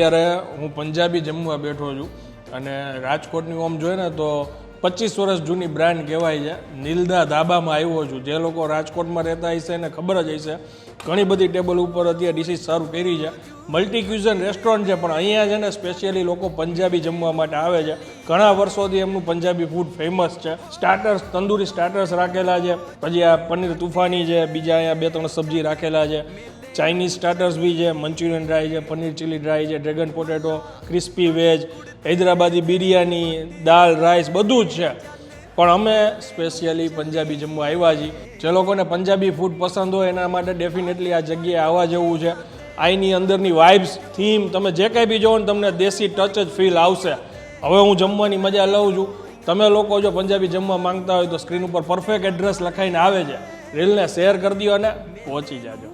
અત્યારે હું પંજાબી જમવા બેઠો છું અને રાજકોટની ઓમ જોઈએ ને તો 25 વર્ષ જૂની બ્રાન્ડ કહેવાય છે. નીલદા ધાબામાં આવ્યો છું. જે લોકો રાજકોટમાં રહેતા હશે એને ખબર જ હશે, ઘણી બધી ટેબલ ઉપર અત્યારે ડિશિસ સર્વ કરી છે. મલ્ટી ક્યુઝન રેસ્ટોરન્ટ છે, પણ અહીંયા છે ને સ્પેશિયલી લોકો પંજાબી જમવા માટે આવે છે. ઘણા વર્ષોથી એમનું પંજાબી ફૂડ ફેમસ છે. સ્ટાર્ટર્સ, તંદૂરી સ્ટાર્ટર્સ રાખેલા છે, પછી આ પનીર તુફાની છે, બીજા અહીંયા 2-3 સબ્જી રાખેલા છે. ચાઇનીઝ સ્ટાર્ટર્સ બી છે, મંચુરિયન ડ્રાય છે, પનીર ચીલી ડ્રાય છે, dragon potato, crispy veg, Hyderabadi biryani, દાલ, રાઈસ બધું જ છે. પણ અમે સ્પેશિયલી પંજાબી જમવા આવ્યા છીએ. જે લોકોને પંજાબી ફૂડ પસંદ હોય એના માટે ડેફિનેટલી આ જગ્યાએ આવવા જેવું છે. અહીંની અંદરની વાઇબ્સ, થીમ, તમે જે કંઈ બી જોવો ને તમને દેશી ટચ જ ફીલ આવશે. હવે હું જમવાની મજા લઉં છું. તમે લોકો જો પંજાબી જમવા માંગતા હોય તો સ્ક્રીન ઉપર પરફેક્ટ એડ્રેસ લખાઈને આવે છે, રીલને શેર કરી દો અને પહોંચી જાજો.